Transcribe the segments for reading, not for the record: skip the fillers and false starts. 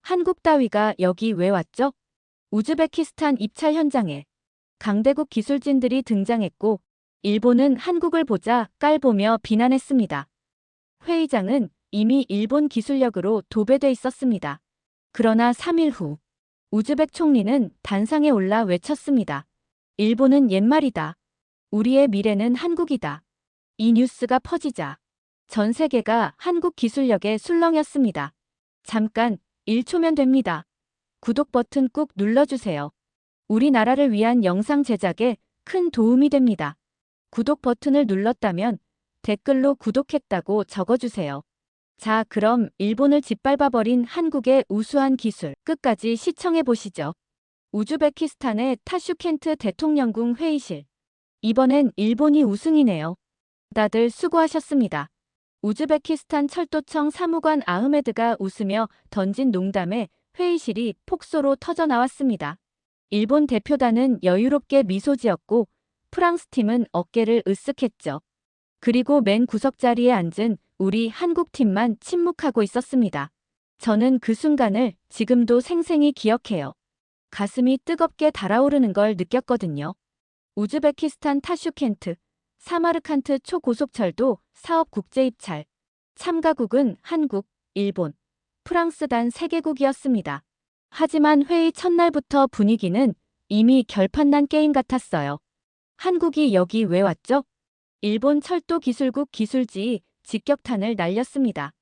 한국 따위가 여기 왜 왔죠? 우즈베키스탄 입찰 현장에 강대국 기술진들이 등장했고 일본은 한국을 보자 깔보며 비난했습니다. 회의장은 이미 일본 기술력으로 도배돼 있었습니다. 그러나 3일 후 우즈벡 총리는 단상에 올라 외쳤습니다. 일본은 옛말이다. 우리의 미래는 한국이다. 이 뉴스가 퍼지자 전 세계가 한국 기술력에 술렁였습니다. 잠깐 1초면 됩니다. 구독 버튼 꾹 눌러주세요. 우리나라를 위한 영상 제작에 큰 도움이 됩니다. 구독 버튼을 눌렀다면 댓글로 구독했다고 적어주세요. 자, 그럼 일본을 짓밟아버린 한국의 우수한 기술 끝까지 시청해보시죠. 우즈베키스탄의 타슈켄트 대통령궁 회의실. 이번엔 일본이 우승이네요. 다들 수고하셨습니다. 우즈베키스탄 철도청 사무관 아흐메드가 웃으며 던진 농담에 회의실이 폭소로 터져나왔습니다. 일본 대표단은 여유롭게 미소 지었고 프랑스 팀은 어깨를 으쓱했죠. 그리고 맨 구석자리에 앉은 우리 한국 팀만 침묵하고 있었습니다. 저는 그 순간을 지금도 생생히 기억해요. 가슴이 뜨겁게 달아오르는 걸 느꼈거든요. 우즈베키스탄 타슈켄트, 사마르칸트 초고속철도 사업 국제 입찰. 참가국은 한국, 일본, 프랑스 단 3개국이었습니다. 하지만 회의 첫날부터 분위기는 이미 결판난 게임 같았어요. 한국이 여기 왜 왔죠? 일본 철도기술국 기술지이 직격탄을 날렸습니다.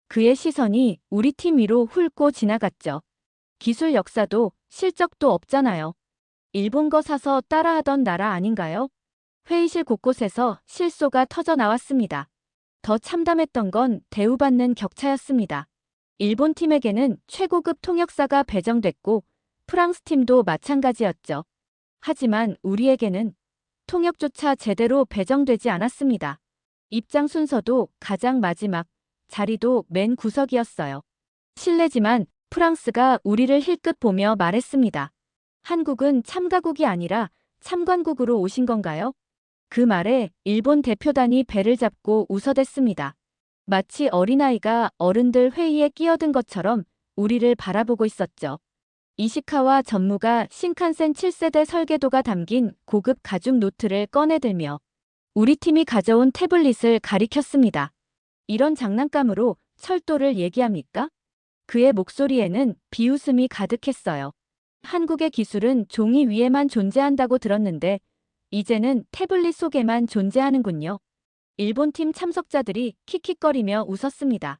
그의 시선이 우리 팀 위로 훑고 지나갔죠. 기술 역사도 실적도 없잖아요. 일본 거 사서 따라하던 나라 아닌가요? 회의실 곳곳에서 실소가 터져 나왔습니다. 더 참담했던 건 대우받는 격차였습니다. 일본 팀에게는 최고급 통역사가 배정됐고 프랑스 팀도 마찬가지였죠. 하지만 우리에게는 통역조차 제대로 배정되지 않았습니다. 입장 순서도 가장 마지막, 자리도 맨 구석이었어요. 실례지만 프랑스가 우리를 힐끗 보며 말했습니다. 한국은 참가국이 아니라 참관국으로 오신 건가요? 그 말에 일본 대표단이 배를 잡고 웃어댔습니다. 마치 어린아이가 어른들 회의에 끼어든 것처럼 우리를 바라보고 있었죠. 이시카와 전무가 신칸센 7세대 설계도가 담긴 고급 가죽 노트를 꺼내들며 우리 팀이 가져온 태블릿을 가리켰습니다. 이런 장난감으로 철도를 얘기합니까? 그의 목소리에는 비웃음이 가득했어요. 한국의 기술은 종이 위에만 존재한다고 들었는데 이제는 태블릿 속에만 존재하는군요. 일본 팀 참석자들이 킥킥거리며 웃었습니다.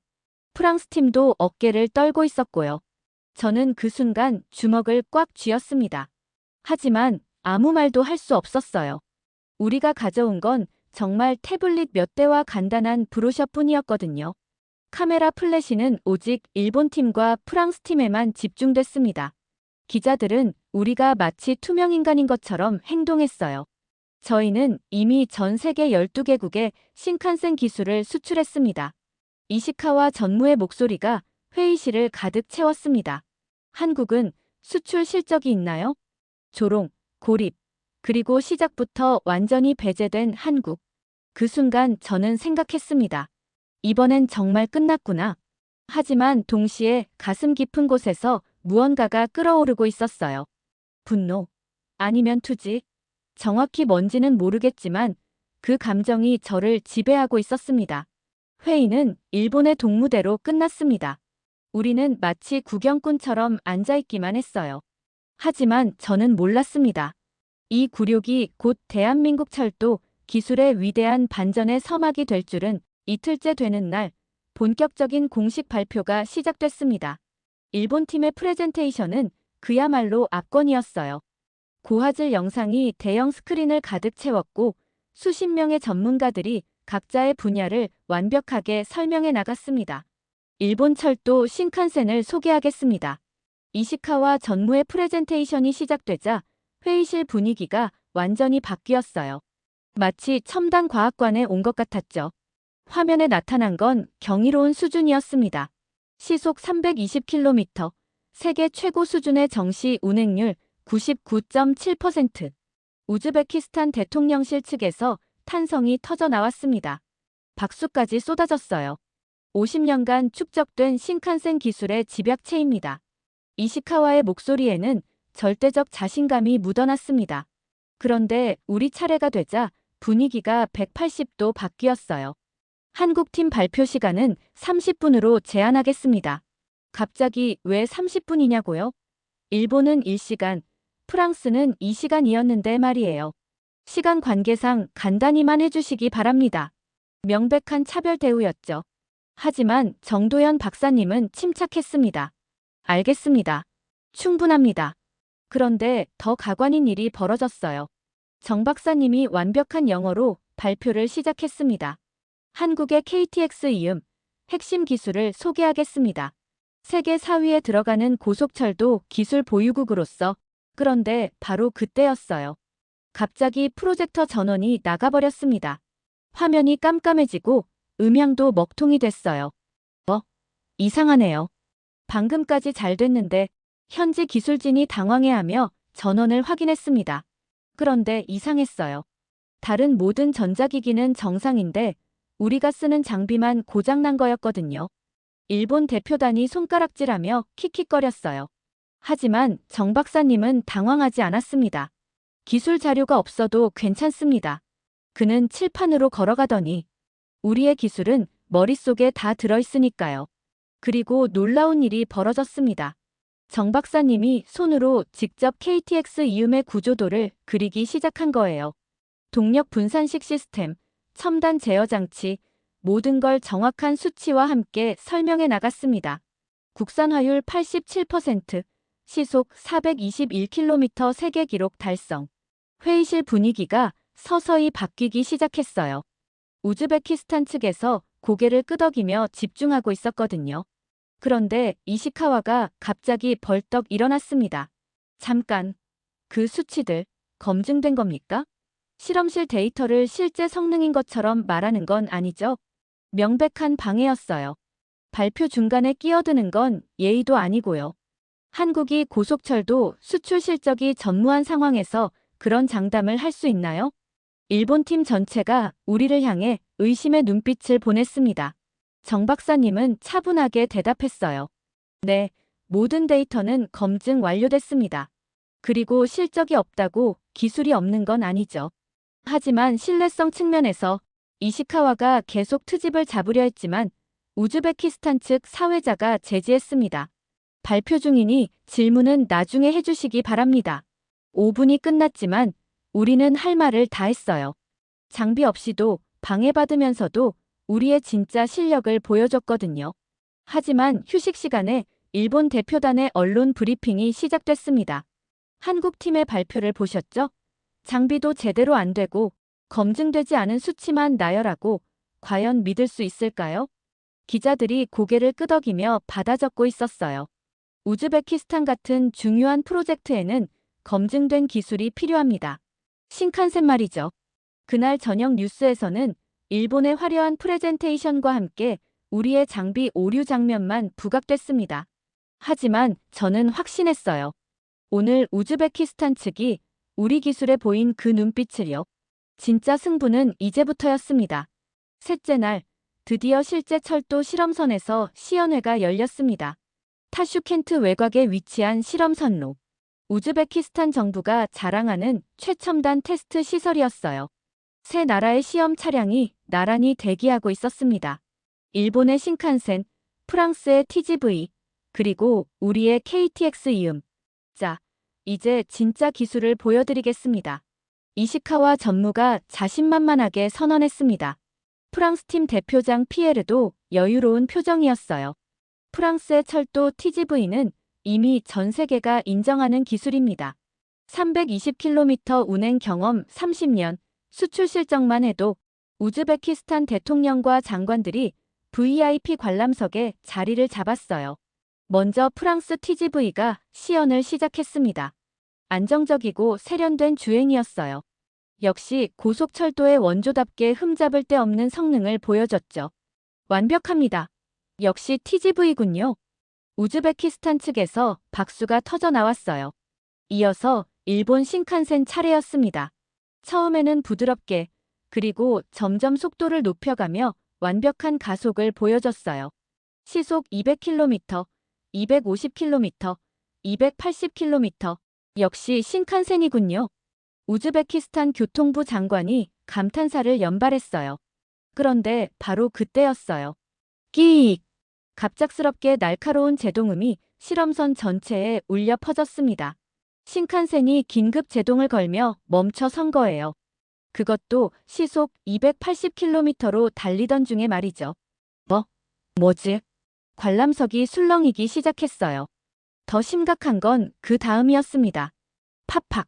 프랑스 팀도 어깨를 떨고 있었고요. 저는 그 순간 주먹을 꽉 쥐었습니다. 하지만 아무 말도 할 수 없었어요. 우리가 가져온 건 정말 태블릿 몇 대와 간단한 브로셔뿐이었거든요. 카메라 플래시는 오직 일본 팀과 프랑스 팀에만 집중됐습니다. 기자들은 우리가 마치 투명인간인 것처럼 행동했어요. 저희는 이미 전 세계 12개국에 신칸센 기술을 수출했습니다. 이시카와 전무의 목소리가 회의실을 가득 채웠습니다. 한국은 수출 실적이 있나요? 조롱, 고립, 그리고 시작부터 완전히 배제된 한국. 그 순간 저는 생각했습니다. 이번엔 정말 끝났구나. 하지만 동시에 가슴 깊은 곳에서 무언가가 끓어오르고 있었어요. 분노, 아니면 투지. 정확히 뭔지는 모르겠지만 그 감정이 저를 지배하고 있었습니다. 회의는 일본의 동무대로 끝났습니다. 우리는 마치 구경꾼처럼 앉아있기만 했어요. 하지만 저는 몰랐습니다. 이 굴욕이 곧 대한민국 철도 기술의 위대한 반전의 서막이 될 줄은. 이틀째 되는 날 본격적인 공식 발표가 시작됐습니다. 일본 팀의 프레젠테이션은 그야말로 압권이었어요. 고화질 영상이 대형 스크린을 가득 채웠고 수십 명의 전문가들이 각자의 분야를 완벽하게 설명해 나갔습니다. 일본 철도 신칸센을 소개하겠습니다. 이시카와 전무의 프레젠테이션이 시작되자 회의실 분위기가 완전히 바뀌었어요. 마치 첨단 과학관에 온 것 같았죠. 화면에 나타난 건 경이로운 수준이었습니다. 시속 320km, 세계 최고 수준의 정시 운행률 99.7%. 우즈베키스탄 대통령실 측에서 탄성이 터져 나왔습니다. 박수까지 쏟아졌어요. 50년간 축적된 신칸센 기술의 집약체입니다. 이시카와의 목소리에는 절대적 자신감이 묻어났습니다. 그런데 우리 차례가 되자 분위기가 180도 바뀌었어요. 한국팀 발표 시간은 30분으로 제한하겠습니다. 갑자기 왜 30분이냐고요? 일본은 1시간, 프랑스는 2시간이었는데 말이에요. 시간 관계상 간단히만 해주시기 바랍니다. 명백한 차별 대우였죠. 하지만 정도현 박사님은 침착했습니다. 알겠습니다. 충분합니다. 그런데 더 가관인 일이 벌어졌어요. 정 박사님이 완벽한 영어로 발표를 시작했습니다. 한국의 KTX 이음, 핵심 기술을 소개하겠습니다. 세계 4위에 들어가는 고속철도 기술 보유국으로서. 그런데 바로 그때였어요. 갑자기 프로젝터 전원이 나가버렸습니다. 화면이 깜깜해지고 음향도 먹통이 됐어요. 이상하네요. 방금까지 잘 됐는데. 현지 기술진이 당황해하며 전원을 확인했습니다. 그런데 이상했어요. 다른 모든 전자기기는 정상인데 우리가 쓰는 장비만 고장난 거였거든요. 일본 대표단이 손가락질하며 킥킥거렸어요. 하지만 정 박사님은 당황하지 않았습니다. 기술 자료가 없어도 괜찮습니다. 그는 칠판으로 걸어가더니 우리의 기술은 머릿속에 다 들어있으니까요. 그리고 놀라운 일이 벌어졌습니다. 정 박사님이 손으로 직접 KTX 이음의 구조도를 그리기 시작한 거예요. 동력 분산식 시스템, 첨단 제어 장치, 모든 걸 정확한 수치와 함께 설명해 나갔습니다. 국산화율 87%, 시속 421km 세계 기록 달성. 회의실 분위기가 서서히 바뀌기 시작했어요. 우즈베키스탄 측에서 고개를 끄덕이며 집중하고 있었거든요. 그런데 이시카와가 갑자기 벌떡 일어났습니다. 잠깐, 그 수치들 검증된 겁니까? 실험실 데이터를 실제 성능인 것처럼 말하는 건 아니죠? 명백한 방해였어요. 발표 중간에 끼어드는 건 예의도 아니고요. 한국이 고속철도 수출 실적이 전무한 상황에서 그런 장담을 할 수 있나요? 일본 팀 전체가 우리를 향해 의심의 눈빛을 보냈습니다. 정 박사님은 차분하게 대답했어요. 네, 모든 데이터는 검증 완료됐습니다. 그리고 실적이 없다고 기술이 없는 건 아니죠. 하지만 신뢰성 측면에서 이시카와가 계속 트집을 잡으려 했지만 우즈베키스탄 측 사회자가 제지했습니다. 발표 중이니 질문은 나중에 해주시기 바랍니다. 5분이 끝났지만 우리는 할 말을 다 했어요. 장비 없이도 방해받으면서도 우리의 진짜 실력을 보여줬거든요. 하지만 휴식 시간에 일본 대표단의 언론 브리핑이 시작됐습니다. 한국팀의 발표를 보셨죠? 장비도 제대로 안 되고 검증되지 않은 수치만 나열하고 과연 믿을 수 있을까요? 기자들이 고개를 끄덕이며 받아 적고 있었어요. 우즈베키스탄 같은 중요한 프로젝트에는 검증된 기술이 필요합니다. 신칸센 말이죠. 그날 저녁 뉴스에서는 일본의 화려한 프레젠테이션과 함께 우리의 장비 오류 장면만 부각됐습니다. 하지만 저는 확신했어요. 오늘 우즈베키스탄 측이 우리 기술에 보인 그 눈빛을요. 진짜 승부는 이제부터였습니다. 셋째 날, 드디어 실제 철도 실험선에서 시연회가 열렸습니다. 타슈켄트 외곽에 위치한 실험선로. 우즈베키스탄 정부가 자랑하는 최첨단 테스트 시설이었어요. 세 나라의 시험 차량이 나란히 대기하고 있었습니다. 일본의 신칸센, 프랑스의 TGV, 그리고 우리의 KTX 이음. 자, 이제 진짜 기술을 보여드리겠습니다. 이시카와 전무가 자신만만하게 선언했습니다. 프랑스 팀 대표장 피에르도 여유로운 표정이었어요. 프랑스의 철도 TGV는 이미 전 세계가 인정하는 기술입니다. 320km 운행 경험 30년, 수출 실적만 해도 우즈베키스탄 대통령과 장관들이 VIP 관람석에 자리를 잡았어요. 먼저 프랑스 TGV가 시연을 시작했습니다. 안정적이고 세련된 주행이었어요. 역시 고속철도의 원조답게 흠잡을 데 없는 성능을 보여줬죠. 완벽합니다. 역시 TGV군요. 우즈베키스탄 측에서 박수가 터져 나왔어요. 이어서 일본 신칸센 차례였습니다. 처음에는 부드럽게, 그리고 점점 속도를 높여가며 완벽한 가속을 보여줬어요. 시속 200km, 250km, 280km. 역시 신칸센이군요. 우즈베키스탄 교통부 장관이 감탄사를 연발했어요. 그런데 바로 그때였어요. 끼익! 갑작스럽게 날카로운 제동음이 실험선 전체에 울려 퍼졌습니다. 신칸센이 긴급 제동을 걸며 멈춰 선 거예요. 그것도 시속 280km로 달리던 중에 말이죠. 뭐지? 관람석이 술렁이기 시작했어요. 더 심각한 건 그 다음이었습니다. 팍팍.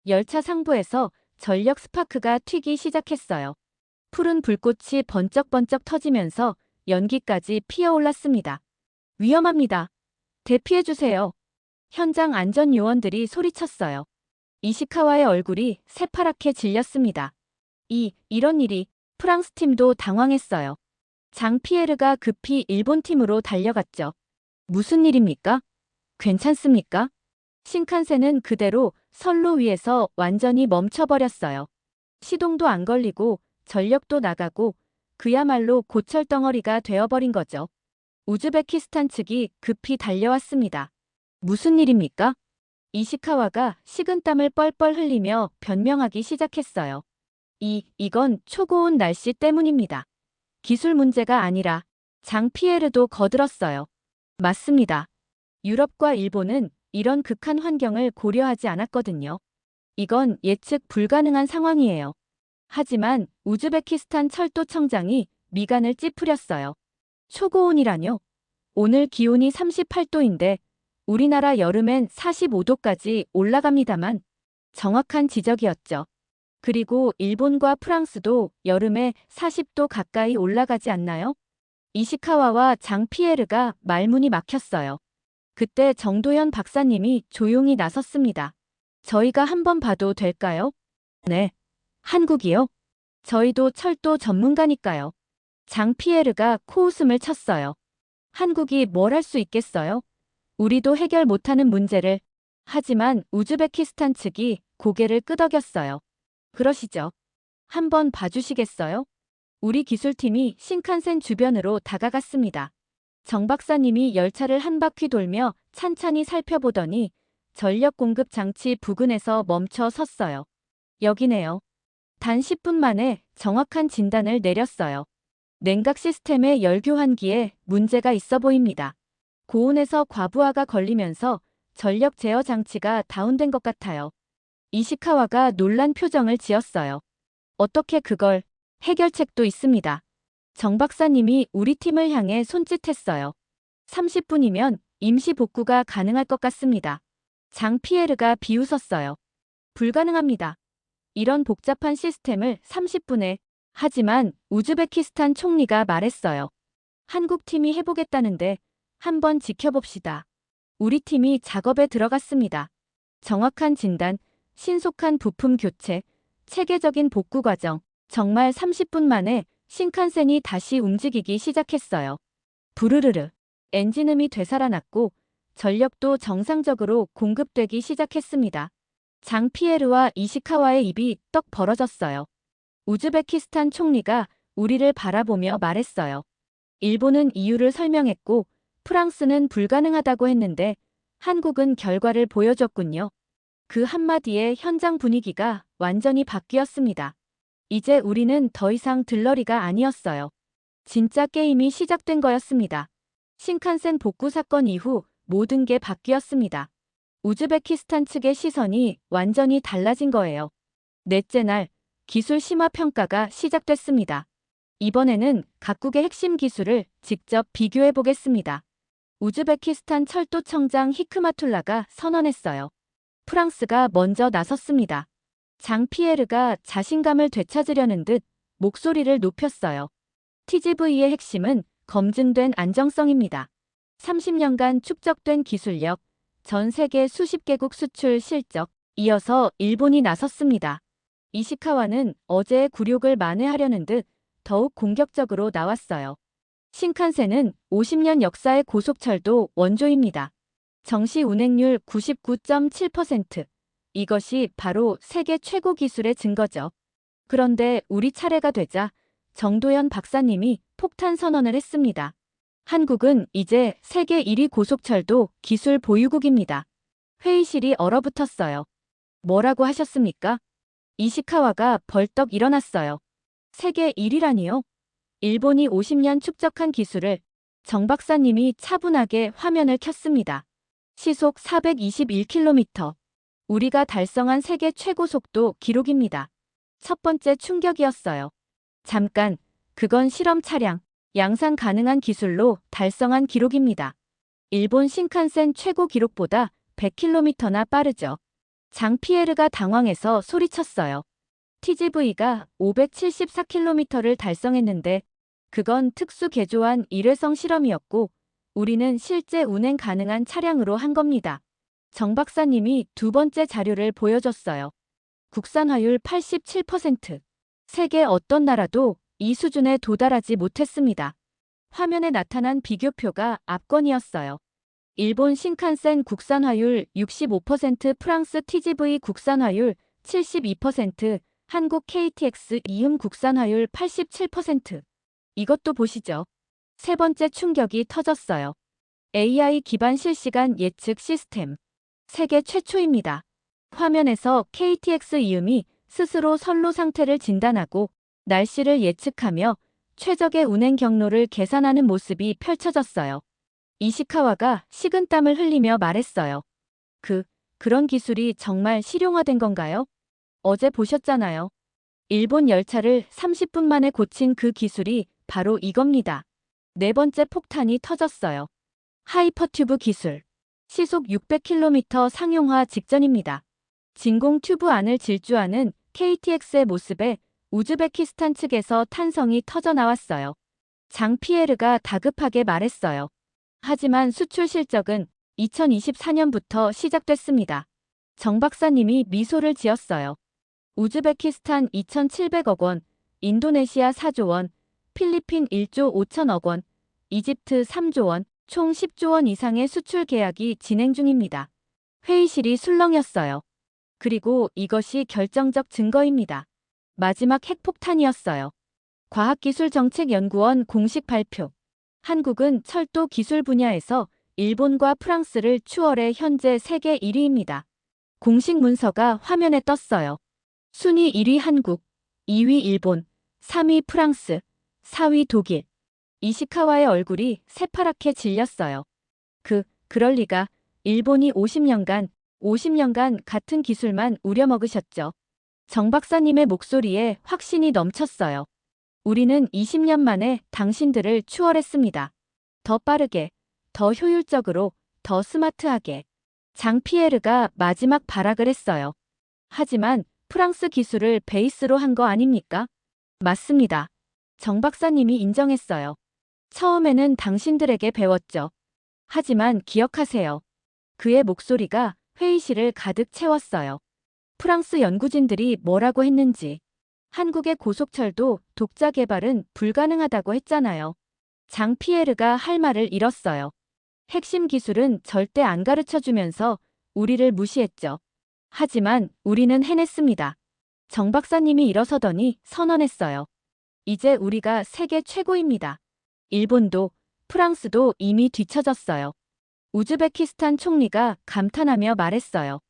열차 상부에서 전력 스파크가 튀기 시작했어요. 푸른 불꽃이 번쩍번쩍 터지면서 연기까지 피어올랐습니다. 위험합니다. 대피해주세요. 현장 안전요원들이 소리쳤어요. 이시카와의 얼굴이 새파랗게 질렸습니다. 이런 일이. 프랑스 팀도 당황했어요. 장 피에르가 급히 일본 팀으로 달려갔죠. 무슨 일입니까? 괜찮습니까? 신칸센은 그대로 선로 위에서 완전히 멈춰버렸어요. 시동도 안 걸리고 전력도 나가고 그야말로 고철덩어리가 되어버린 거죠. 우즈베키스탄 측이 급히 달려왔습니다. 무슨 일입니까? 이시카와가 식은땀을 뻘뻘 흘리며 변명하기 시작했어요. 이건 초고온 날씨 때문입니다. 기술 문제가 아니라. 장 피에르도 거들었어요. 맞습니다. 유럽과 일본은 이런 극한 환경을 고려하지 않았거든요. 이건 예측 불가능한 상황이에요. 하지만 우즈베키스탄 철도청장이 미간을 찌푸렸어요. 초고온이라뇨? 오늘 기온이 38도인데 우리나라 여름엔 45도까지 올라갑니다만. 정확한 지적이었죠. 그리고 일본과 프랑스도 여름에 40도 가까이 올라가지 않나요? 이시카와와 장 피에르가 말문이 막혔어요. 그때 정도현 박사님이 조용히 나섰습니다. 저희가 한번 봐도 될까요? 네. 한국이요? 저희도 철도 전문가니까요. 장 피에르가 코웃음을 쳤어요. 한국이 뭘 할 수 있겠어요? 우리도 해결 못하는 문제를. 하지만 우즈베키스탄 측이 고개를 끄덕였어요. 그러시죠. 한번 봐주시겠어요? 우리 기술팀이 신칸센 주변으로 다가갔습니다. 정 박사님이 열차를 한 바퀴 돌며 찬찬히 살펴보더니 전력 공급 장치 부근에서 멈춰 섰어요. 여기네요. 단 10분 만에 정확한 진단을 내렸어요. 냉각 시스템의 열 교환기에 문제가 있어 보입니다. 고온에서 과부하가 걸리면서 전력 제어 장치가 다운된 것 같아요. 이시카와가 놀란 표정을 지었어요. 어떻게 그걸. 해결책도 있습니다. 정 박사님이 우리 팀을 향해 손짓했어요. 30분이면 임시 복구가 가능할 것 같습니다. 장 피에르가 비웃었어요. 불가능합니다. 이런 복잡한 시스템을 30분에. 하지만 우즈베키스탄 총리가 말했어요. 한국 팀이 해보겠다는데 한번 지켜봅시다. 우리 팀이 작업에 들어갔습니다. 정확한 진단, 신속한 부품 교체, 체계적인 복구 과정. 정말 30분 만에 신칸센이 다시 움직이기 시작했어요. 부르르르. 엔진음이 되살아났고 전력도 정상적으로 공급되기 시작했습니다. 장 피에르와 이시카와의 입이 떡 벌어졌어요. 우즈베키스탄 총리가 우리를 바라보며 말했어요. 일본은 이유를 설명했고 프랑스는 불가능하다고 했는데 한국은 결과를 보여줬군요. 그 한마디에 현장 분위기가 완전히 바뀌었습니다. 이제 우리는 더 이상 들러리가 아니었어요. 진짜 게임이 시작된 거였습니다. 신칸센 복구 사건 이후 모든 게 바뀌었습니다. 우즈베키스탄 측의 시선이 완전히 달라진 거예요. 넷째 날, 기술 심화 평가가 시작됐습니다. 이번에는 각국의 핵심 기술을 직접 비교해 보겠습니다. 우즈베키스탄 철도청장 히크마툴라가 선언했어요. 프랑스가 먼저 나섰습니다. 장 피에르가 자신감을 되찾으려는 듯 목소리를 높였어요. TGV의 핵심은 검증된 안정성입니다. 30년간 축적된 기술력, 전 세계 수십 개국 수출 실적, 이어서 일본이 나섰습니다. 이시카와는 어제의 굴욕을 만회하려는 듯 더욱 공격적으로 나왔어요. 신칸센은 50년 역사의 고속철도 원조입니다. 정시 운행률 99.7%. 이것이 바로 세계 최고 기술의 증거죠. 그런데 우리 차례가 되자 정도현 박사님이 폭탄 선언을 했습니다. 한국은 이제 세계 1위 고속철도 기술 보유국입니다. 회의실이 얼어붙었어요. 뭐라고 하셨습니까? 이시카와가 벌떡 일어났어요. 세계 1위라니요? 일본이 50년 축적한 기술을 정 박사님이 차분하게 화면을 켰습니다. 시속 421km. 우리가 달성한 세계 최고 속도 기록입니다. 첫 번째 충격이었어요. 잠깐, 그건 실험 차량, 양산 가능한 기술로 달성한 기록입니다. 일본 신칸센 최고 기록보다 100km나 빠르죠. 장 피에르가 당황해서 소리쳤어요. TGV가 574km를 달성했는데 그건 특수 개조한 일회성 실험이었고 우리는 실제 운행 가능한 차량으로 한 겁니다. 정 박사님이 두 번째 자료를 보여줬어요. 국산화율 87%. 세계 어떤 나라도 이 수준에 도달하지 못했습니다. 화면에 나타난 비교표가 압권이었어요. 일본 신칸센 국산화율 65%, 프랑스 TGV 국산화율 72%, 한국 KTX 이음 국산화율 87%. 이것도 보시죠. 세 번째 충격이 터졌어요. AI 기반 실시간 예측 시스템. 세계 최초입니다. 화면에서 KTX 이음이 스스로 선로 상태를 진단하고 날씨를 예측하며 최적의 운행 경로를 계산하는 모습이 펼쳐졌어요. 이시카와가 식은땀을 흘리며 말했어요. 그런 기술이 정말 실용화된 건가요? 어제 보셨잖아요. 일본 열차를 30분 만에 고친 그 기술이 바로 이겁니다. 네 번째 폭탄이 터졌어요. 하이퍼튜브 기술. 시속 600km 상용화 직전입니다. 진공 튜브 안을 질주하는 KTX의 모습에 우즈베키스탄 측에서 탄성이 터져 나왔어요. 장 피에르가 다급하게 말했어요. 하지만 수출 실적은 2024년부터 시작됐습니다. 정 박사님이 미소를 지었어요. 우즈베키스탄 2,700억 원, 인도네시아 4조 원, 필리핀 1조 5천억 원, 이집트 3조 원, 총 10조 원 이상의 수출 계약이 진행 중입니다. 회의실이 술렁였어요. 그리고 이것이 결정적 증거입니다. 마지막 핵폭탄이었어요. 과학기술정책연구원 공식 발표. 한국은 철도 기술 분야에서 일본과 프랑스를 추월해 현재 세계 1위입니다. 공식 문서가 화면에 떴어요. 순위 1위 한국, 2위 일본, 3위 프랑스, 4위 독일. 이시카와의 얼굴이 새파랗게 질렸어요. 그럴 리가. 일본이 50년간 같은 기술만 우려먹으셨죠. 정 박사님의 목소리에 확신이 넘쳤어요. 우리는 20년 만에 당신들을 추월했습니다. 더 빠르게, 더 효율적으로, 더 스마트하게. 장 피에르가 마지막 발악을 했어요. 하지만 프랑스 기술을 베이스로 한 거 아닙니까? 맞습니다. 정 박사님이 인정했어요. 처음에는 당신들에게 배웠죠. 하지만 기억하세요. 그의 목소리가 회의실을 가득 채웠어요. 프랑스 연구진들이 뭐라고 했는지. 한국의 고속철도 독자 개발은 불가능하다고 했잖아요. 장 피에르가 할 말을 잃었어요. 핵심 기술은 절대 안 가르쳐주면서 우리를 무시했죠. 하지만 우리는 해냈습니다. 정 박사님이 일어서더니 선언했어요. 이제 우리가 세계 최고입니다. 일본도 프랑스도 이미 뒤처졌어요. 우즈베키스탄 총리가 감탄하며 말했어요.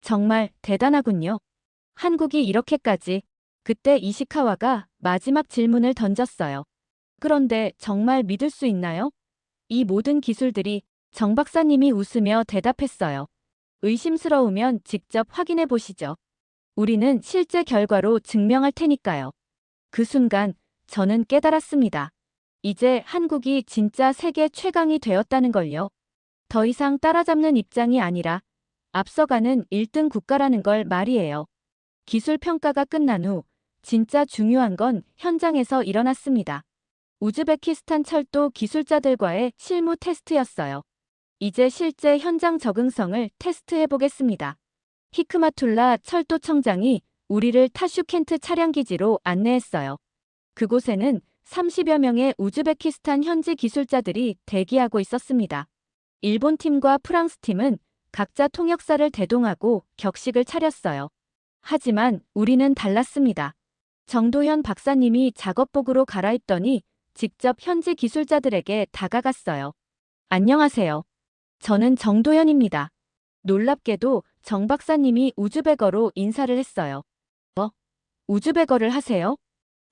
정말 대단하군요. 한국이 이렇게까지. 그때 이시카와가 마지막 질문을 던졌어요. 그런데 정말 믿을 수 있나요? 이 모든 기술들이. 정 박사님이 웃으며 대답했어요. 의심스러우면 직접 확인해 보시죠. 우리는 실제 결과로 증명할 테니까요. 그 순간 저는 깨달았습니다. 이제 한국이 진짜 세계 최강이 되었다는 걸요. 더 이상 따라잡는 입장이 아니라 앞서가는 1등 국가라는 걸 말이에요. 기술 평가가 끝난 후 진짜 중요한 건 현장에서 일어났습니다. 우즈베키스탄 철도 기술자들과의 실무 테스트였어요. 이제 실제 현장 적응성을 테스트해 보겠습니다. 히크마툴라 철도청장이 우리를 타슈켄트 차량기지로 안내했어요. 그곳에는 30여 명의 우즈베키스탄 현지 기술자들이 대기하고 있었습니다. 일본 팀과 프랑스 팀은 각자 통역사를 대동하고 격식을 차렸어요. 하지만 우리는 달랐습니다. 정도현 박사님이 작업복으로 갈아입더니 직접 현지 기술자들에게 다가갔어요. 안녕하세요. 저는 정도현입니다. 놀랍게도 정 박사님이 우즈베거로 인사를 했어요. 우즈베거를 하세요?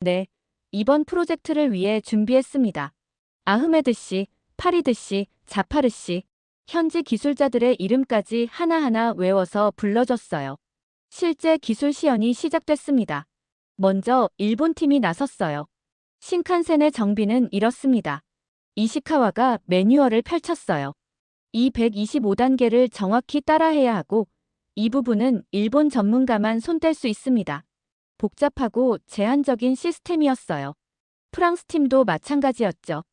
네. 이번 프로젝트를 위해 준비했습니다. 아흐메드 씨, 파리드 씨, 자파르 씨, 현지 기술자들의 이름까지 하나하나 외워서 불러줬어요. 실제 기술 시연이 시작됐습니다. 먼저 일본 팀이 나섰어요. 신칸센의 정비는 이렇습니다. 이시카와가 매뉴얼을 펼쳤어요. 이 125단계를 정확히 따라해야 하고 이 부분은 일본 전문가만 손댈 수 있습니다. 복잡하고 제한적인 시스템이었어요. 프랑스 팀도 마찬가지였죠.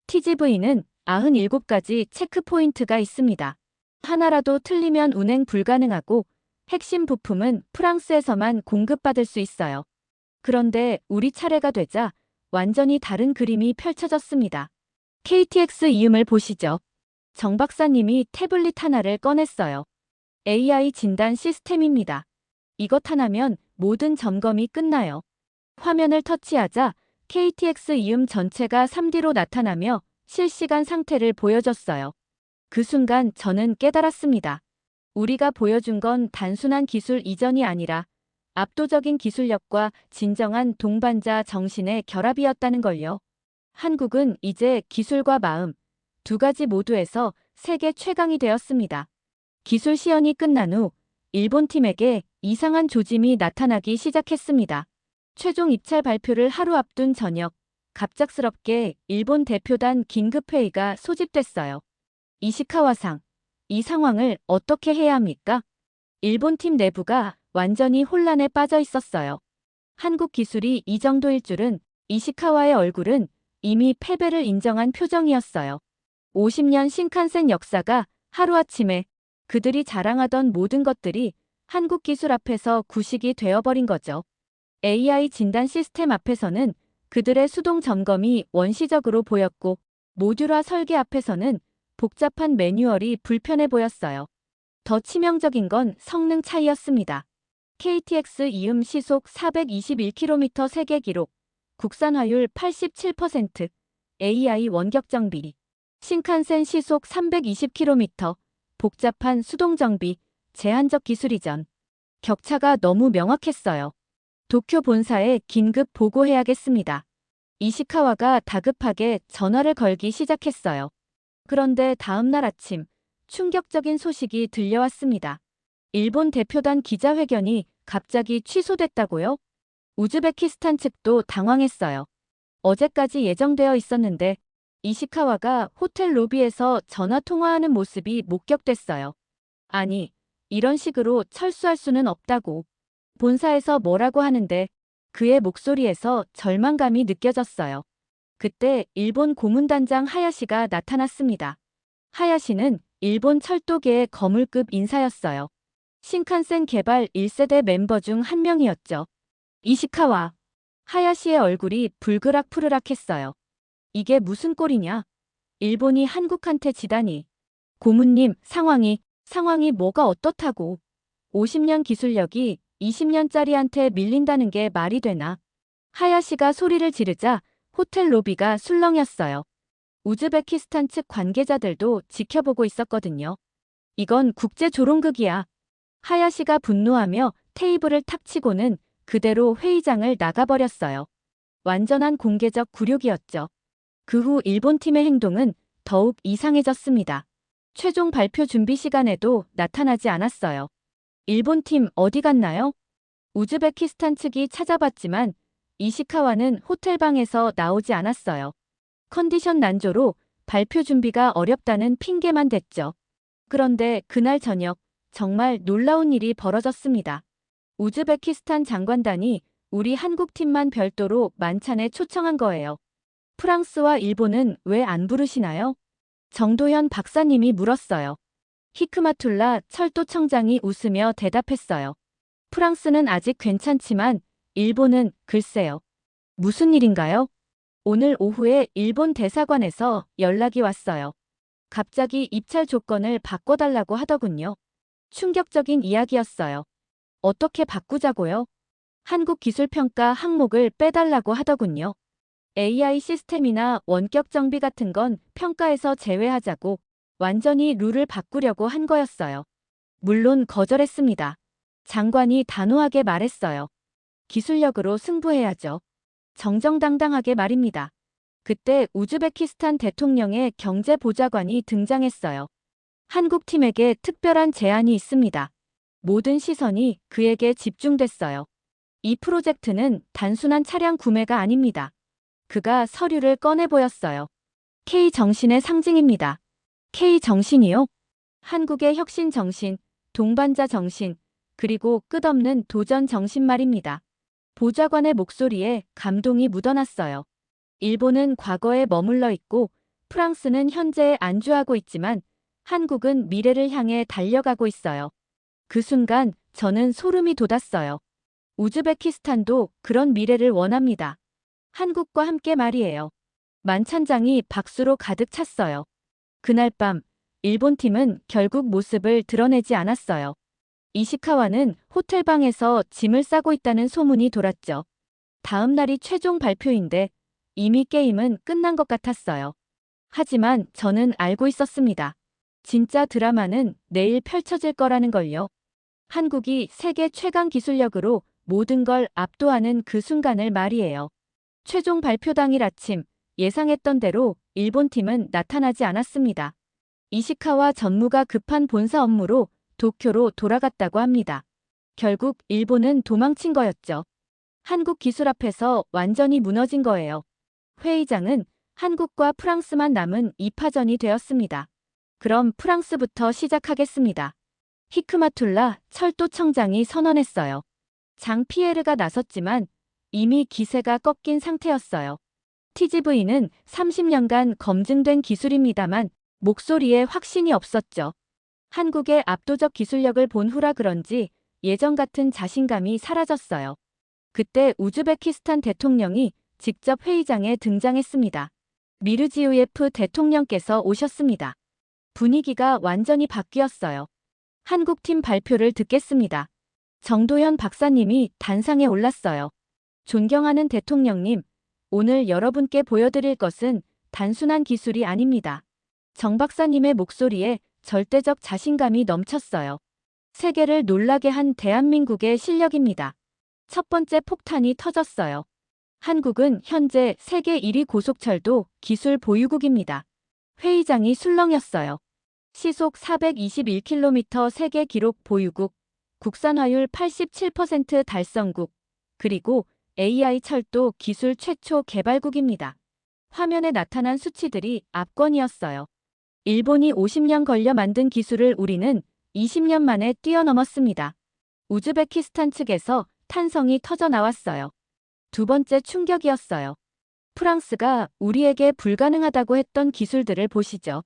TGV는 97가지 체크포인트가 있습니다. 하나라도 틀리면 운행 불가능하고 핵심 부품은 프랑스에서만 공급받을 수 있어요. 그런데 우리 차례가 되자 완전히 다른 그림이 펼쳐졌습니다. KTX 이음을 보시죠. 정 박사님이 태블릿 하나를 꺼냈어요. AI 진단 시스템입니다. 이것 하나면 모든 점검이 끝나요. 화면을 터치하자 KTX 이음 전체가 3D로 나타나며 실시간 상태를 보여줬어요. 그 순간 저는 깨달았습니다. 우리가 보여준 건 단순한 기술 이전이 아니라 압도적인 기술력과 진정한 동반자 정신의 결합이었다는 걸요. 한국은 이제 기술과 마음, 두 가지 모두에서 세계 최강이 되었습니다. 기술 시연이 끝난 후 일본 팀에게 이상한 조짐이 나타나기 시작했습니다. 최종 입찰 발표를 하루 앞둔 저녁, 갑작스럽게 일본 대표단 긴급회의가 소집됐어요. 이시카와상, 이 상황을 어떻게 해야 합니까? 일본 팀 내부가 완전히 혼란에 빠져 있었어요. 한국 기술이 이 정도일 줄은 이시카와의 얼굴은 이미 패배를 인정한 표정이었어요. 50년 신칸센 역사가 하루아침에 그들이 자랑하던 모든 것들이 한국 기술 앞에서 구식이 되어버린 거죠. AI 진단 시스템 앞에서는 그들의 수동 점검이 원시적으로 보였고 모듈화 설계 앞에서는 복잡한 매뉴얼이 불편해 보였어요. 더 치명적인 건 성능 차이였습니다. KTX 이음 시속 421km 세계 기록, 국산화율 87%, AI 원격 정비, 신칸센 시속 320km, 복잡한 수동 정비, 제한적 기술 이전. 격차가 너무 명확했어요. 도쿄 본사에 긴급 보고해야겠습니다. 이시카와가 다급하게 전화를 걸기 시작했어요. 그런데 다음 날 아침, 충격적인 소식이 들려왔습니다. 일본 대표단 기자회견이 갑자기 취소됐다고요? 우즈베키스탄 측도 당황했어요. 어제까지 예정되어 있었는데 이시카와가 호텔 로비에서 전화 통화하는 모습이 목격됐어요. 아니, 이런 식으로 철수할 수는 없다고. 본사에서 뭐라고 하는데 그의 목소리에서 절망감이 느껴졌어요. 그때 일본 고문단장 하야시가 나타났습니다. 하야시는 일본 철도계의 거물급 인사였어요. 신칸센 개발 1세대 멤버 중 한 명이었죠. 이시카와. 하야시의 얼굴이 불그락푸르락했어요. 이게 무슨 꼴이냐? 일본이 한국한테 지다니. 고문님, 상황이 뭐가 어떻다고. 50년 기술력이 20년짜리한테 밀린다는 게 말이 되나. 하야시가 소리를 지르자 호텔 로비가 술렁였어요. 우즈베키스탄 측 관계자들도 지켜보고 있었거든요. 이건 국제 조롱극이야. 하야시가 분노하며 테이블을 탁 치고는 그대로 회의장을 나가버렸어요. 완전한 공개적 굴욕이었죠. 그 후 일본 팀의 행동은 더욱 이상해졌습니다. 최종 발표 준비 시간에도 나타나지 않았어요. 일본 팀 어디 갔나요? 우즈베키스탄 측이 찾아봤지만 이시카와는 호텔방에서 나오지 않았어요. 컨디션 난조로 발표 준비가 어렵다는 핑계만 댔죠. 그런데 그날 저녁 정말 놀라운 일이 벌어졌습니다. 우즈베키스탄 장관단이 우리 한국팀만 별도로 만찬에 초청한 거예요. 프랑스와 일본은 왜 안 부르시나요? 정도현 박사님이 물었어요. 히크마툴라 철도청장이 웃으며 대답했어요. 프랑스는 아직 괜찮지만 일본은 글쎄요. 무슨 일인가요? 오늘 오후에 일본 대사관에서 연락이 왔어요. 갑자기 입찰 조건을 바꿔달라고 하더군요. 충격적인 이야기였어요. 어떻게 바꾸자고요? 한국 기술평가 항목을 빼달라고 하더군요. AI 시스템이나 원격 정비 같은 건 평가에서 제외하자고 완전히 룰을 바꾸려고 한 거였어요. 물론 거절했습니다. 장관이 단호하게 말했어요. 기술력으로 승부해야죠. 정정당당하게 말입니다. 그때 우즈베키스탄 대통령의 경제보좌관이 등장했어요. 한국 팀에게 특별한 제안이 있습니다. 모든 시선이 그에게 집중됐어요. 이 프로젝트는 단순한 차량 구매가 아닙니다. 그가 서류를 꺼내 보였어요. K정신의 상징입니다. K정신이요? 한국의 혁신 정신, 동반자 정신, 그리고 끝없는 도전 정신 말입니다. 보좌관의 목소리에 감동이 묻어났어요. 일본은 과거에 머물러 있고 프랑스는 현재에 안주하고 있지만 한국은 미래를 향해 달려가고 있어요. 그 순간 저는 소름이 돋았어요. 우즈베키스탄도 그런 미래를 원합니다. 한국과 함께 말이에요. 만찬장이 박수로 가득 찼어요. 그날 밤 일본 팀은 결국 모습을 드러내지 않았어요. 이시카와는 호텔방에서 짐을 싸고 있다는 소문이 돌았죠. 다음 날이 최종 발표인데 이미 게임은 끝난 것 같았어요. 하지만 저는 알고 있었습니다. 진짜 드라마는 내일 펼쳐질 거라는 걸요. 한국이 세계 최강 기술력으로 모든 걸 압도하는 그 순간을 말이에요. 최종 발표 당일 아침, 예상했던 대로 일본 팀은 나타나지 않았습니다. 이시카와 전무가 급한 본사 업무로 도쿄로 돌아갔다고 합니다. 결국 일본은 도망친 거였죠. 한국 기술 앞에서 완전히 무너진 거예요. 회의장은 한국과 프랑스만 남은 2파전이 되었습니다. 그럼 프랑스부터 시작하겠습니다. 히크마툴라 철도청장이 선언했어요. 장 피에르가 나섰지만 이미 기세가 꺾인 상태였어요. TGV는 30년간 검증된 기술입니다만 목소리에 확신이 없었죠. 한국의 압도적 기술력을 본 후라 그런지 예전 같은 자신감이 사라졌어요. 그때 우즈베키스탄 대통령이 직접 회의장에 등장했습니다. 미르지우예프 대통령께서 오셨습니다. 분위기가 완전히 바뀌었어요. 한국팀 발표를 듣겠습니다. 정도현 박사님이 단상에 올랐어요. 존경하는 대통령님, 오늘 여러분께 보여드릴 것은 단순한 기술이 아닙니다. 정 박사님의 목소리에 절대적 자신감이 넘쳤어요. 세계를 놀라게 한 대한민국의 실력입니다. 첫 번째 폭탄이 터졌어요. 한국은 현재 세계 1위 고속철도 기술 보유국입니다. 회의장이 술렁였어요. 시속 421km 세계 기록 보유국, 국산화율 87% 달성국, 그리고 AI 철도 기술 최초 개발국입니다. 화면에 나타난 수치들이 압권이었어요. 일본이 50년 걸려 만든 기술을 우리는 20년 만에 뛰어넘었습니다. 우즈베키스탄 측에서 탄성이 터져 나왔어요. 두 번째 충격이었어요. 프랑스가 우리에게 불가능하다고 했던 기술들을 보시죠.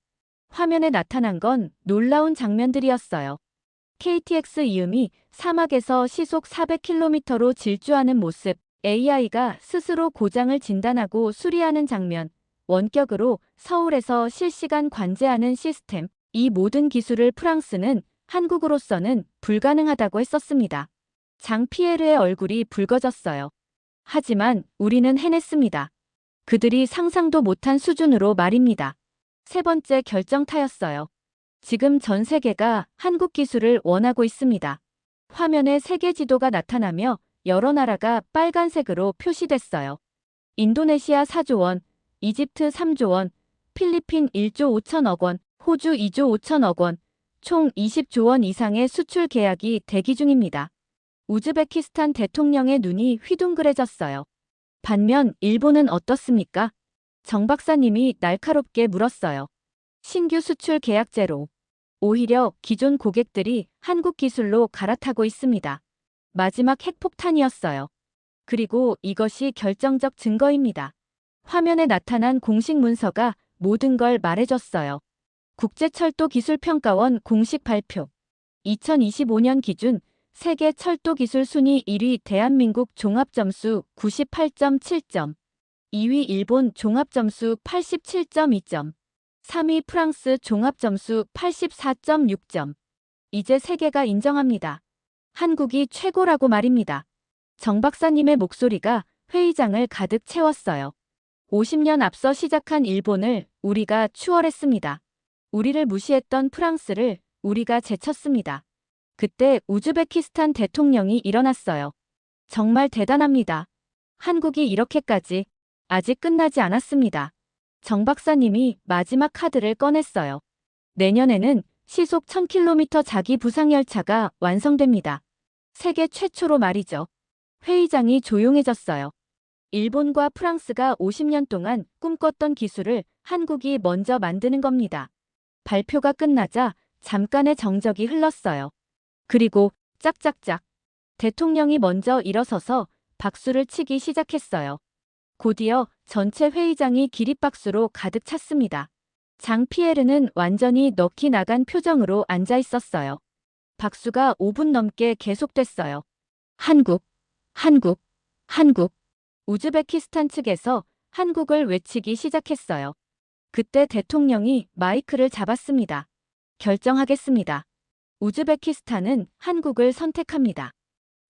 화면에 나타난 건 놀라운 장면들이었어요. KTX 이음이 사막에서 시속 400km로 질주하는 모습, AI가 스스로 고장을 진단하고 수리하는 장면, 원격으로 서울에서 실시간 관제하는 시스템, 이 모든 기술을 프랑스는 한국으로서는 불가능하다고 했었습니다. 장 피에르의 얼굴이 붉어졌어요. 하지만 우리는 해냈습니다. 그들이 상상도 못한 수준으로 말입니다. 세 번째 결정타였어요. 지금 전 세계가 한국 기술을 원하고 있습니다. 화면에 세계 지도가 나타나며 여러 나라가 빨간색으로 표시됐어요. 인도네시아 4조 원, 이집트 3조 원, 필리핀 1조 5천억 원, 호주 2조 5천억 원, 총 20조 원 이상의 수출 계약이 대기 중입니다. 우즈베키스탄 대통령의 눈이 휘둥그레졌어요. 반면 일본은 어떻습니까? 정 박사님이 날카롭게 물었어요. 신규 수출 계약 제로. 오히려 기존 고객들이 한국 기술로 갈아타고 있습니다. 마지막 핵폭탄이었어요. 그리고 이것이 결정적 증거입니다. 화면에 나타난 공식 문서가 모든 걸 말해줬어요. 국제철도기술평가원 공식 발표. 2025년 기준 세계 철도기술 순위 1위 대한민국 종합점수 98.7점, 2위 일본 종합점수 87.2점, 3위 프랑스 종합점수 84.6점. 이제 세계가 인정합니다. 한국이 최고라고 말입니다. 정 박사님의 목소리가 회의장을 가득 채웠어요. 50년 앞서 시작한 일본을 우리가 추월했습니다. 우리를 무시했던 프랑스를 우리가 제쳤습니다. 그때 우즈베키스탄 대통령이 일어났어요. 정말 대단합니다. 한국이 이렇게까지 아직 끝나지 않았습니다. 정 박사님이 마지막 카드를 꺼냈어요. 내년에는 시속 1000km 자기 부상열차가 완성됩니다. 세계 최초로 말이죠. 회의장이 조용해졌어요. 일본과 프랑스가 50년 동안 꿈꿨던 기술을 한국이 먼저 만드는 겁니다. 발표가 끝나자 잠깐의 정적이 흘렀어요. 그리고 짝짝짝. 대통령이 먼저 일어서서 박수를 치기 시작했어요. 곧이어 전체 회의장이 기립박수로 가득 찼습니다. 장 피에르는 완전히 넋이 나간 표정으로 앉아 있었어요. 박수가 5분 넘게 계속됐어요. 한국, 한국, 한국. 우즈베키스탄 측에서 한국을 외치기 시작했어요. 그때 대통령이 마이크를 잡았습니다. 결정하겠습니다. 우즈베키스탄은 한국을 선택합니다.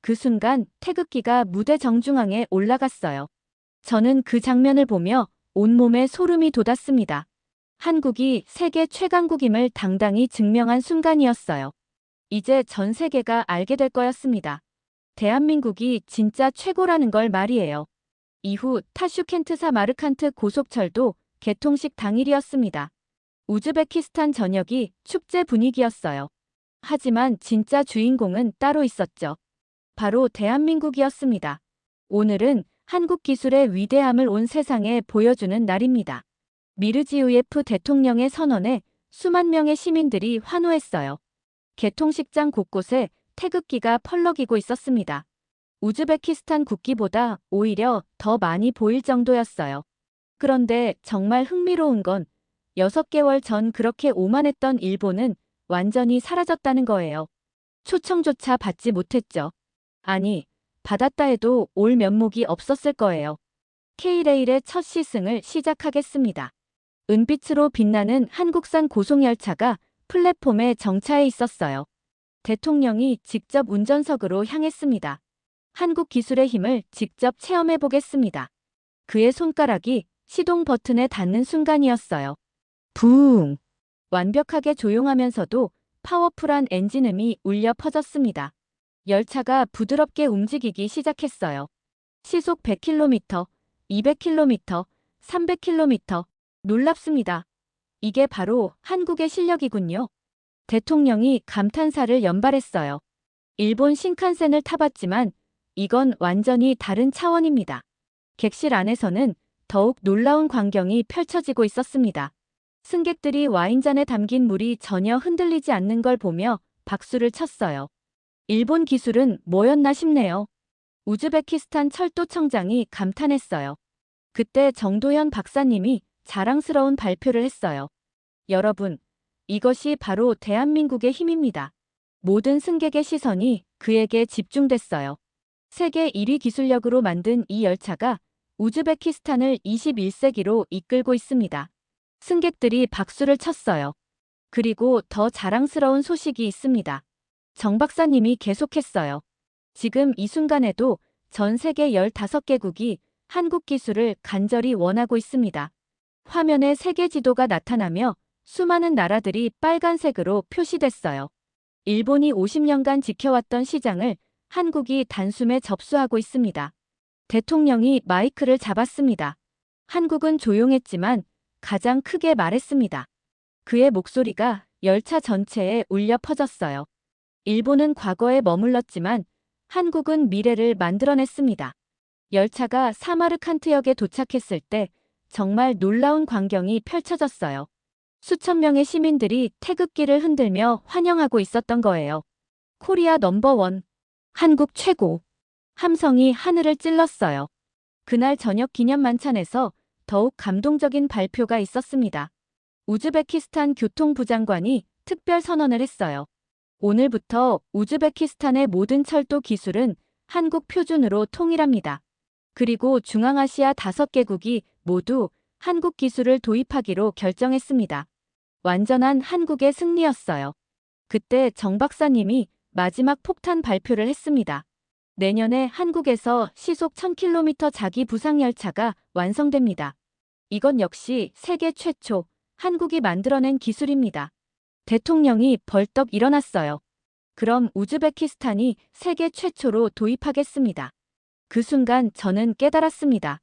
그 순간 태극기가 무대 정중앙에 올라갔어요. 저는 그 장면을 보며 온몸에 소름이 돋았습니다. 한국이 세계 최강국임을 당당히 증명한 순간이었어요. 이제 전 세계가 알게 될 거였습니다. 대한민국이 진짜 최고라는 걸 말이에요. 이후 타슈켄트 사마르칸트 고속철도 개통식 당일이었습니다. 우즈베키스탄 전역이 축제 분위기였어요. 하지만 진짜 주인공은 따로 있었죠. 바로 대한민국이었습니다. 오늘은 한국 기술의 위대함을 온 세상에 보여주는 날입니다. 미르지우예프 대통령의 선언에 수만 명의 시민들이 환호했어요. 개통식장 곳곳에 태극기가 펄럭이고 있었습니다. 우즈베키스탄 국기보다 오히려 더 많이 보일 정도였어요. 그런데 정말 흥미로운 건 6개월 전 그렇게 오만했던 일본은 완전히 사라졌다는 거예요. 초청조차 받지 못했죠. 아니, 받았다 해도 올 면목이 없었을 거예요. K레일의 첫 시승을 시작하겠습니다. 은빛으로 빛나는 한국산 고속열차가 플랫폼에 정차해 있었어요. 대통령이 직접 운전석으로 향했습니다. 한국 기술의 힘을 직접 체험해 보겠습니다. 그의 손가락이 시동 버튼에 닿는 순간이었어요. 부웅! 완벽하게 조용하면서도 파워풀한 엔진음이 울려 퍼졌습니다. 열차가 부드럽게 움직이기 시작했어요. 시속 100km, 200km, 300km. 놀랍습니다. 이게 바로 한국의 실력이군요. 대통령이 감탄사를 연발했어요. 일본 신칸센을 타봤지만 이건 완전히 다른 차원입니다. 객실 안에서는 더욱 놀라운 광경이 펼쳐지고 있었습니다. 승객들이 와인잔에 담긴 물이 전혀 흔들리지 않는 걸 보며 박수를 쳤어요. 일본 기술은 뭐였나 싶네요. 우즈베키스탄 철도청장이 감탄했어요. 그때 정도현 박사님이 자랑스러운 발표를 했어요. 여러분, 이것이 바로 대한민국의 힘입니다. 모든 승객의 시선이 그에게 집중됐어요. 세계 1위 기술력으로 만든 이 열차가 우즈베키스탄을 21세기로 이끌고 있습니다. 승객들이 박수를 쳤어요. 그리고 더 자랑스러운 소식이 있습니다. 정 박사님이 계속했어요. 지금 이 순간에도 전 세계 15개국이 한국 기술을 간절히 원하고 있습니다. 화면에 세계 지도가 나타나며 수많은 나라들이 빨간색으로 표시됐어요. 일본이 50년간 지켜왔던 시장을 한국이 단숨에 접수하고 있습니다. 대통령이 마이크를 잡았습니다. 한국은 조용했지만 가장 크게 말했습니다. 그의 목소리가 열차 전체에 울려 퍼졌어요. 일본은 과거에 머물렀지만 한국은 미래를 만들어냈습니다. 열차가 사마르칸트역에 도착했을 때 정말 놀라운 광경이 펼쳐졌어요. 수천 명의 시민들이 태극기를 흔들며 환영하고 있었던 거예요. 코리아 넘버원, 한국 최고. 함성이 하늘을 찔렀어요. 그날 저녁 기념 만찬에서 더욱 감동적인 발표가 있었습니다. 우즈베키스탄 교통부 장관이 특별 선언을 했어요. 오늘부터 우즈베키스탄의 모든 철도 기술은 한국 표준으로 통일합니다. 그리고 중앙아시아 5개국이 모두 한국 기술을 도입하기로 결정했습니다. 완전한 한국의 승리였어요. 그때 정 박사님이 마지막 폭탄 발표를 했습니다. 내년에 한국에서 시속 1000km 자기 부상열차가 완성됩니다. 이건 역시 세계 최초 한국이 만들어낸 기술입니다. 대통령이 벌떡 일어났어요. 그럼 우즈베키스탄이 세계 최초로 도입하겠습니다. 그 순간 저는 깨달았습니다.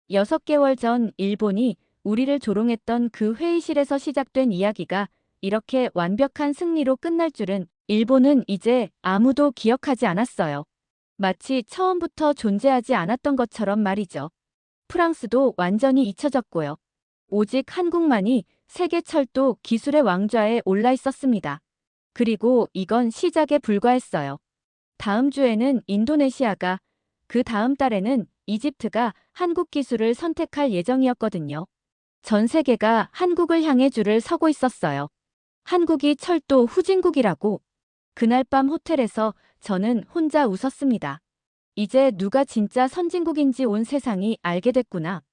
6개월 전 일본이 우리를 조롱했던 그 회의실에서 시작된 이야기가 이렇게 완벽한 승리로 끝날 줄은 일본은 이제 아무도 기억하지 않았어요. 마치 처음부터 존재하지 않았던 것처럼 말이죠. 프랑스도 완전히 잊혀졌고요. 오직 한국만이 세계 철도 기술의 왕좌에 올라 있었습니다. 그리고 이건 시작에 불과했어요. 다음 주에는 인도네시아가, 그 다음 달에는 이집트가 한국 기술을 선택할 예정이었거든요. 전 세계가 한국을 향해 줄을 서고 있었어요. 한국이 철도 후진국이라고. 그날 밤 호텔에서 저는 혼자 웃었습니다. 이제 누가 진짜 선진국인지 온 세상이 알게 됐구나.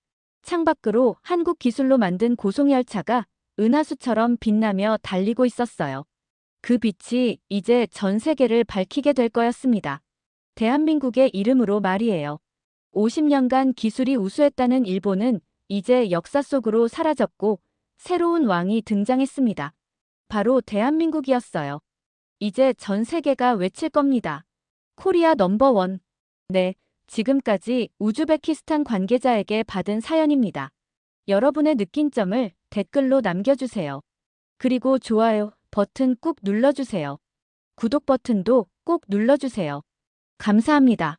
창밖으로 한국 기술로 만든 고속열차가 은하수처럼 빛나며 달리고 있었어요. 그 빛이 이제 전 세계를 밝히게 될 거였습니다. 대한민국의 이름으로 말이에요. 50년간 기술이 우수했다는 일본은 이제 역사 속으로 사라졌고 새로운 왕이 등장했습니다. 바로 대한민국이었어요. 이제 전 세계가 외칠 겁니다. 코리아 넘버원. 네, 지금까지 우즈베키스탄 관계자에게 받은 사연입니다. 여러분의 느낀 점을 댓글로 남겨주세요. 그리고 좋아요 버튼 꾹 눌러주세요. 구독 버튼도 꼭 눌러주세요. 감사합니다.